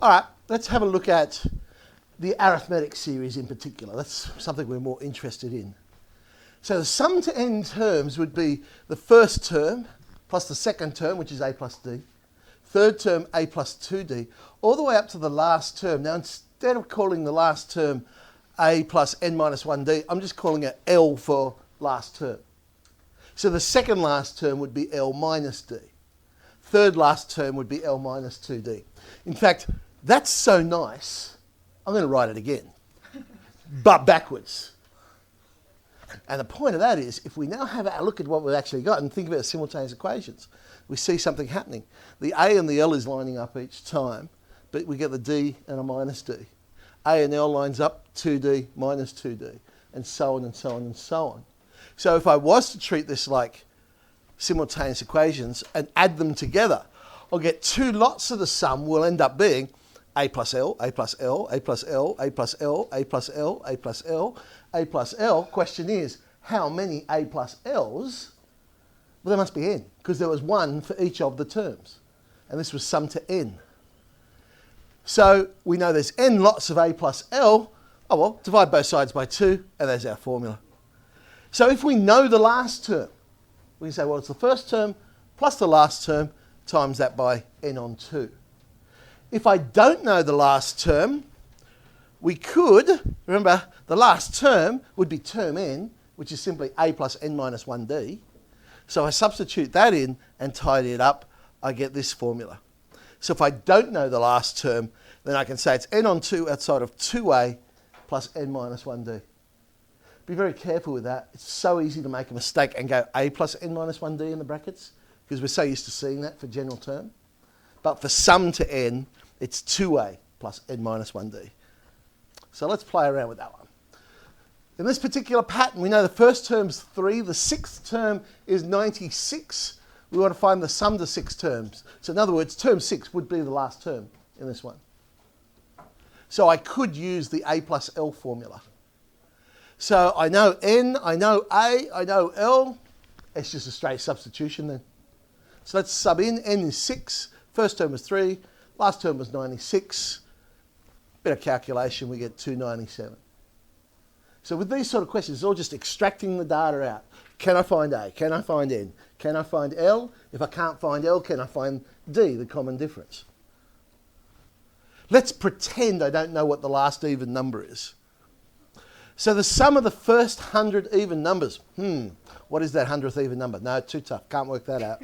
All right, let's have a look at the arithmetic series in particular. That's something we're more interested in. So the sum to n terms would be the first term plus the second term, which is a plus d, third term a plus 2d, all the way up to the last term. Now, instead of calling the last term a plus n minus 1d, I'm just calling it L for last term. So the second last term would be L minus d. Third last term would be L minus 2d. In fact, that's so nice, I'm going to write it again, but backwards. And the point of that is, if we now have a look at what we've actually got and think about simultaneous equations, we see something happening. The a and the L is lining up each time, but we get the d and a minus d. A and L lines up, 2d minus 2d, and so on and so on and so on. So if I was to treat this like simultaneous equations and add them together, I'll get two lots of the sum will end up being a plus L, a plus L, a plus L, a plus L, a plus L, a plus L, a plus L. Question is, how many a plus L's? Well, there must be n, because there was one for each of the terms. And this was sum to n. So we know there's n lots of a plus L. Oh well, divide both sides by 2, and there's our formula. So if we know the last term, we can say, well, it's the first term plus the last term times that by n on 2. If I don't know the last term, we could, remember, the last term would be term n, which is simply a plus n minus 1d. So I substitute that in and tidy it up, I get this formula. So if I don't know the last term, then I can say it's n on 2 outside of 2a plus n minus 1d. Be very careful with that. It's so easy to make a mistake and go a plus n minus 1d in the brackets, because we're so used to seeing that for general term. But for sum to n, it's 2a plus n minus 1d. So let's play around with that one. In this particular pattern, we know the first term's 3, the sixth term is 96. We want to find the sum to 6 terms. So in other words, term 6 would be the last term in this one. So I could use the a plus L formula. So I know n, I know a, I know L. It's just a straight substitution then. So let's sub in. N is 6. First term was 3. Last term was 96. Bit of calculation, we get 297. So with these sort of questions, it's all just extracting the data out. Can I find A? Can I find N? Can I find L? If I can't find L, can I find D, the common difference? Let's pretend I don't know what the last even number is. So the sum of the first 100 even numbers. What is that 100th even number? No, too tough. Can't work that out.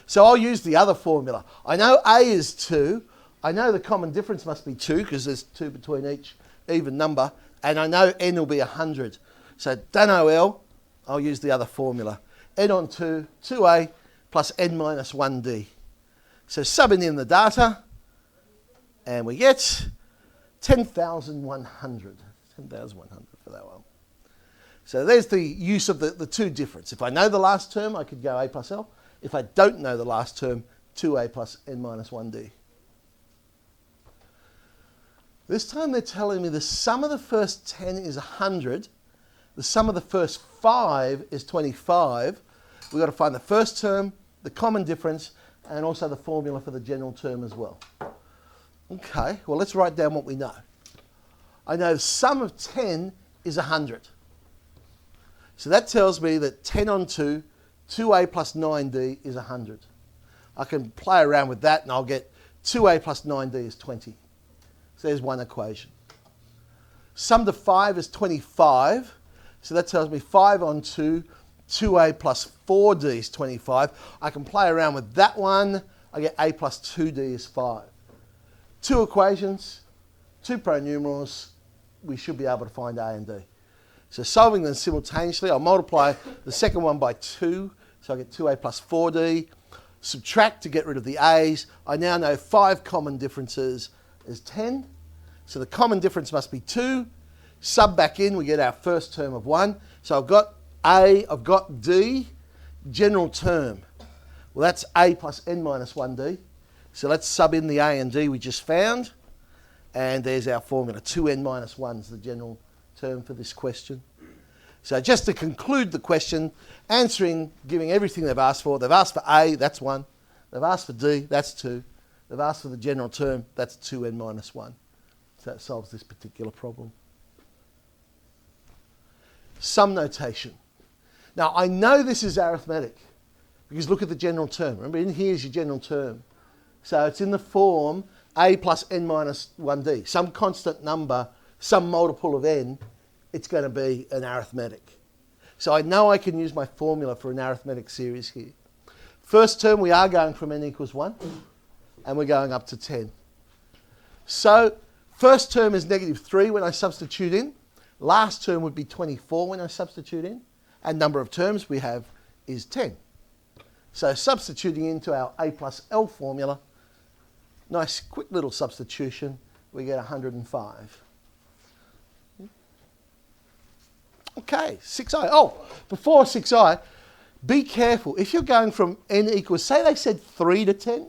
So I'll use the other formula. I know A is 2. I know the common difference must be 2 because there's 2 between each even number. And I know N will be 100. So don't know L. I'll use the other formula. N on 2, 2A plus N minus 1D. So subbing in the data, and we get 10,100. 10,100 for that one. So there's the use of the two difference. If I know the last term, I could go A plus L. If I don't know the last term, 2A plus N minus 1D. This time they're telling me the sum of the first 10 is 100. The sum of the first 5 is 25. We've got to find the first term, the common difference, and also the formula for the general term as well. Okay, well let's write down what we know. I know the sum of 10 is 100. So that tells me that 10 on 2, 2a plus 9d is 100. I can play around with that and I'll get 2a plus 9d is 20. So there's one equation. Sum to 5 is 25. So that tells me 5 on 2, 2a plus 4d is 25. I can play around with that one. I get a plus 2d is 5. Two equations, two pronumerals. We should be able to find a and d. So solving them simultaneously, I'll multiply the second one by 2. So I get 2a plus 4d. Subtract to get rid of the a's. I now know 5 common differences is 10. So the common difference must be 2. Sub back in, we get our first term of 1. So I've got A, I've got D, general term. Well, that's A plus N minus 1D. So let's sub in the A and D we just found. And there's our formula. 2N minus 1 is the general term for this question. So just to conclude the question, answering, giving everything they've asked for. They've asked for A, that's 1. They've asked for D, that's 2. They've asked for the general term, that's 2n minus 1. So that solves this particular problem. Sum notation. Now, I know this is arithmetic because look at the general term. Remember, in here is your general term. So it's in the form a plus n minus 1d. Some constant number, some multiple of n, it's going to be an arithmetic. So I know I can use my formula for an arithmetic series here. First term, we are going from n equals 1, and we're going up to 10. So first term is negative 3 when I substitute in. Last term would be 24 when I substitute in. And number of terms we have is 10. So substituting into our a plus L formula, nice quick little substitution, we get 105. Okay, 6i. Oh, before 6i, be careful. If you're going from n equals, say they said 3 to 10,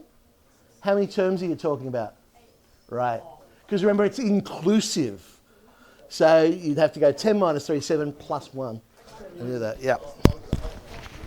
how many terms are you talking about? 8. Right. Because remember, it's inclusive. So you'd have to go 10 minus 3, 7 plus 1. And do that, yeah.